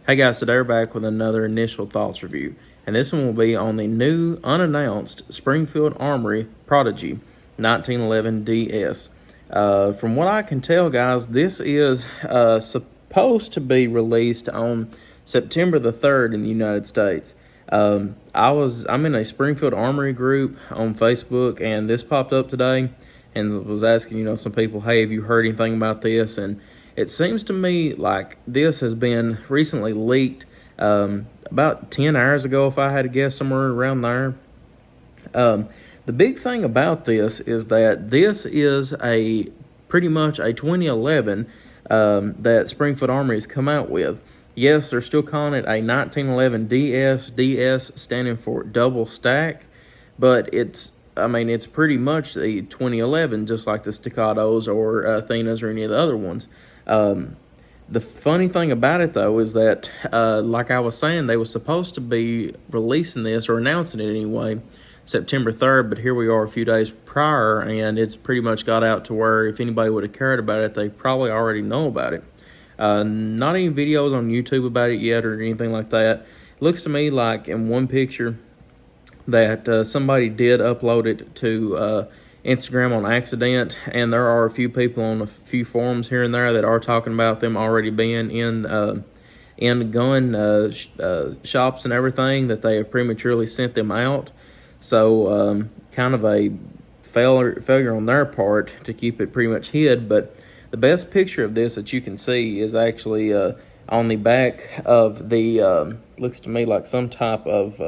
Hey guys, today we're back with another initial thoughts review, and this one will be on the new unannounced Springfield Armory Prodigy 1911 DS. From what I can tell, guys, this is supposed to be released on September the 3rd in the United States. I'm in a Springfield Armory group on Facebook, and this popped up today, and was asking some people, hey, have you heard anything about this? And it seems to me like this has been recently leaked about 10 hours ago, if I had to guess, somewhere around there. The big thing about this is that this is pretty much a 2011 that Springfield Armory has come out with. Yes, they're still calling it a 1911 DS standing for double stack, but it's pretty much the 2011, just like the Staccatos or Athenas or any of the other ones. The funny thing about it, though, is that, like I was saying, they were supposed to be releasing this, or announcing it anyway, September 3rd, but here we are a few days prior, and it's pretty much got out to where if anybody would have cared about it, they probably already know about it. Not any videos on YouTube about it yet or anything like that. It looks to me like in one picture that somebody did upload it to Instagram on accident, and there are a few people on a few forums here and there that are talking about them already being in gun shops and everything, that they have prematurely sent them out. So kind of a failure on their part to keep it pretty much hid. But the best picture of this that you can see is actually on the back of the looks to me like some type of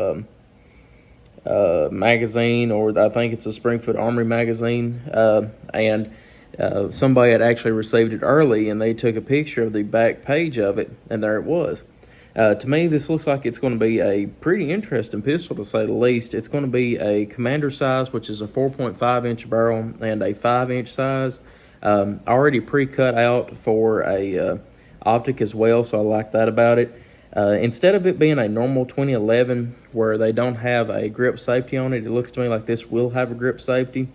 magazine, or I think it's a Springfield Armory magazine, and somebody had actually received it early, and they took a picture of the back page of it, and there it was. To me, this looks like it's going to be a pretty interesting pistol, to say the least. It's going to be a commander size, which is a 4.5-inch barrel, and a 5-inch size, already pre-cut out for a optic as well, so I like that about it. Instead of it being a normal 2011 where they don't have a grip safety on it, it looks to me like this will have a grip safety.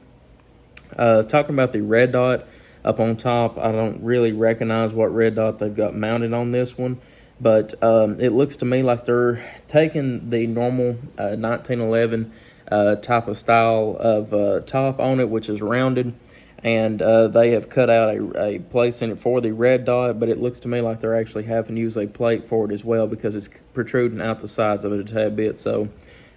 Talking about the red dot up on top, I don't really recognize what red dot they've got mounted on this one, but it looks to me like they're taking the normal 1911 type of style of top on it, which is rounded, and they have cut out a place in it for the red dot, but it looks to me like they're actually having to use a plate for it as well, because it's protruding out the sides of it a tad bit. So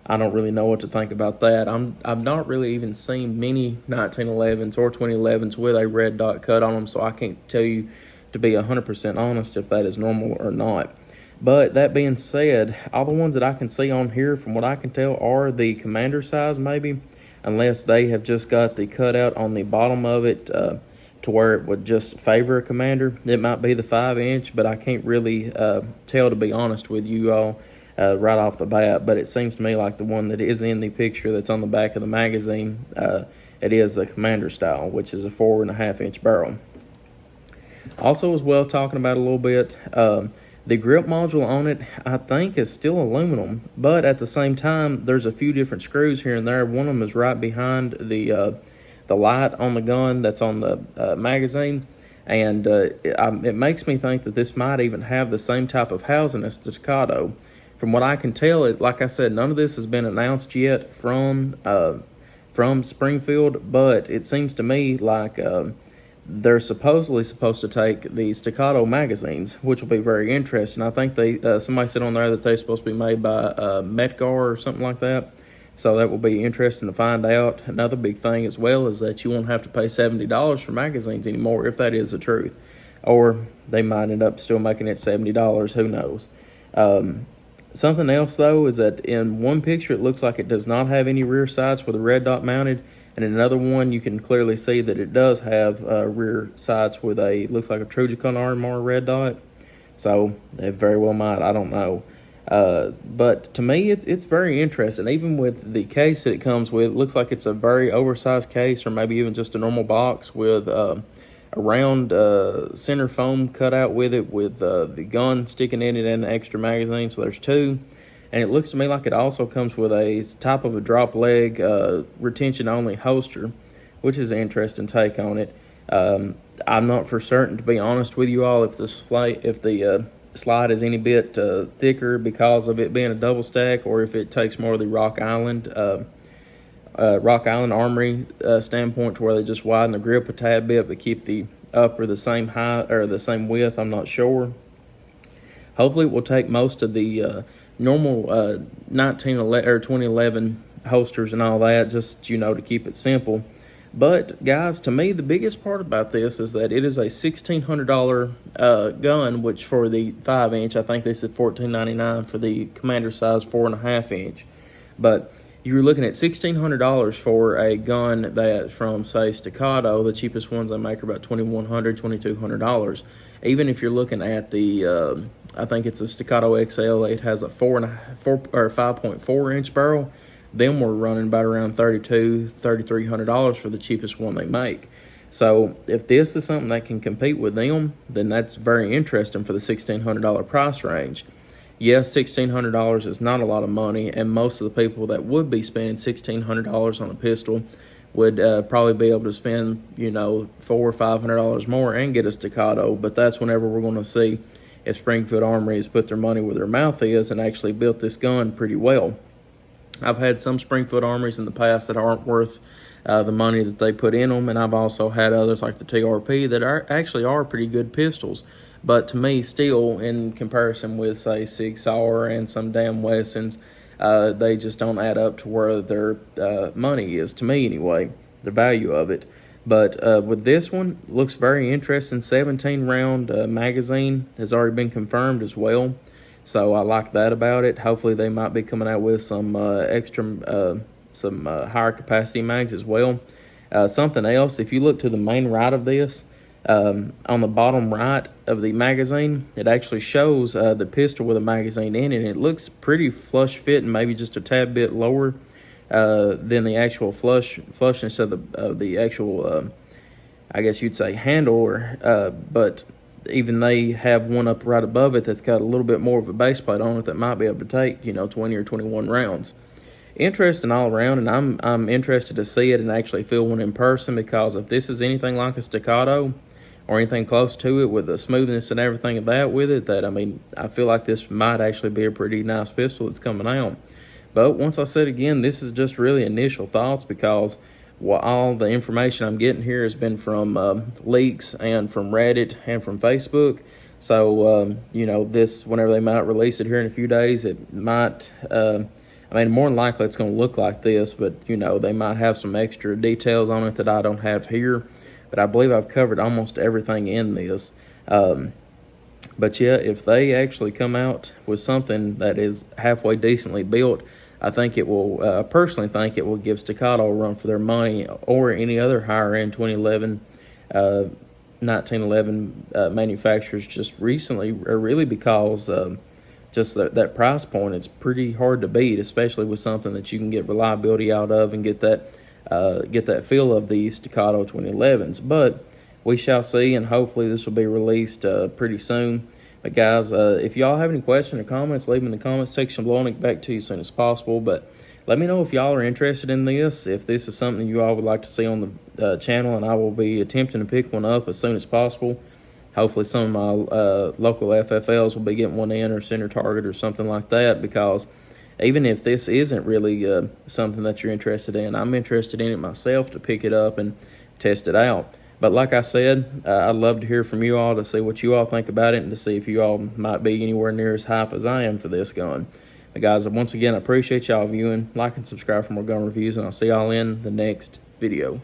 I don't really know what to think about that. I've not really even seen many 1911s or 2011s with a red dot cut on them, so I can't tell you, to be 100% honest, if that is normal or not. But that being said, all the ones that I can see on here, from what I can tell, are the commander size, maybe, unless they have just got the cutout on the bottom of it to where it would just favor a commander. It might be the 5-inch, but I can't really tell, to be honest with you all, right off the bat. But it seems to me like the one that is in the picture that's on the back of the magazine, it is the commander style, which is a 4.5-inch barrel. Also, as well, talking about a little bit, the grip module on it, I think, is still aluminum, but at the same time, there's a few different screws here and there. One of them is right behind the light on the gun that's on the magazine, and it makes me think that this might even have the same type of housing as the Staccato. From what I can tell, like I said, none of this has been announced yet from Springfield, but it seems to me like they're supposedly supposed to take the Staccato magazines, which will be very interesting. I think somebody said on there that they're supposed to be made by Metgar or something like that. So that will be interesting to find out. Another big thing as well is that you won't have to pay $70 for magazines anymore, if that is the truth. Or they might end up still making it $70, who knows. Something else, though, is that in one picture it looks like it does not have any rear sights with a red dot mounted, and in another one you can clearly see that it does have rear sights with looks like a Trujicon Armor red dot. So it very well might, I don't know. But to me, it's very interesting. Even with the case that it comes with, it looks like it's a very oversized case, or maybe even just a normal box with a round center foam cut out with it, with the gun sticking in it and an extra magazine. So there's two. And it looks to me like it also comes with a type of a drop leg retention only holster, which is an interesting take on it. I'm not for certain, to be honest with you all, if the slide is any bit thicker because of it being a double stack, or if it takes more of the Rock Island Armory standpoint, to where they just widen the grip a tad bit but keep the upper the same height or the same width. I'm not sure. Hopefully it will take most of the normal 1911 or 2011 holsters and all that, just, to keep it simple. But guys, to me, the biggest part about this is that it is a $1,600 gun, which for the 5-inch, I think this is $14.99 for the commander size 4.5-inch. But you're looking at $1,600 for a gun that, from say Staccato, the cheapest ones they make are about $2,100, $2,200. Even if you're looking at the, I think it's a Staccato XL, it has a 5.4-inch barrel. Them were running about around $3,200, $3,300 for the cheapest one they make. So if this is something that can compete with them, then that's very interesting for the $1,600 price range. Yes, $1,600 is not a lot of money, and most of the people that would be spending $1,600 on a pistol would probably be able to spend, $400 or $500 more and get a Staccato. But that's whenever we're going to see if Springfield Armory has put their money where their mouth is and actually built this gun pretty well. I've had some Springfield Armories in the past that aren't worth the money that they put in them, and I've also had others like the TRP that are pretty good pistols. But to me, still, in comparison with, say, Sig Sauer and some damn Wessons, they just don't add up to where their money is, to me anyway, the value of it. But with this one, looks very interesting. 17-round magazine has already been confirmed as well. So I like that about it. Hopefully they might be coming out with some some higher capacity mags as well. Something else, if you look to the main right of this, on the bottom right of the magazine, it actually shows the pistol with a magazine in it. It looks pretty flush fit and maybe just a tad bit lower than the actual flushness of the actual, I guess you'd say, handle. But even they have one up right above it that's got a little bit more of a base plate on it that might be able to take 20 or 21 rounds. Interesting all around, and I'm interested to see it and actually feel one in person, because if this is anything like a Staccato or anything close to it with the smoothness and everything of that with it, I feel like this might actually be a pretty nice pistol that's coming out. But once I said again, this is just really initial thoughts, because all the information I'm getting here has been from leaks and from Reddit and from Facebook. So, this, whenever they might release it here in a few days, it might, more than likely it's going to look like this, but, they might have some extra details on it that I don't have here. But I believe I've covered almost everything in this. But yeah, if they actually come out with something that is halfway decently built, I think it will, I personally think it will give Staccato a run for their money, or any other higher end 1911 manufacturers just recently, or really, because just that price point, it's pretty hard to beat, especially with something that you can get reliability out of and get that feel of the Staccato 2011s. But we shall see, and hopefully this will be released pretty soon. But guys, if y'all have any questions or comments, leave them in the comments section below, and I'll get back to you as soon as possible. But let me know if y'all are interested in this, if this is something you all would like to see on the channel, and I will be attempting to pick one up as soon as possible. Hopefully some of my local FFLs will be getting one in, or Center Target or something like that, because even if this isn't really something that you're interested in, I'm interested in it myself to pick it up and test it out. But like I said, I'd love to hear from you all, to see what you all think about it, and to see if you all might be anywhere near as hype as I am for this gun. But guys, once again, I appreciate y'all viewing. Like and subscribe for more gun reviews, and I'll see y'all in the next video.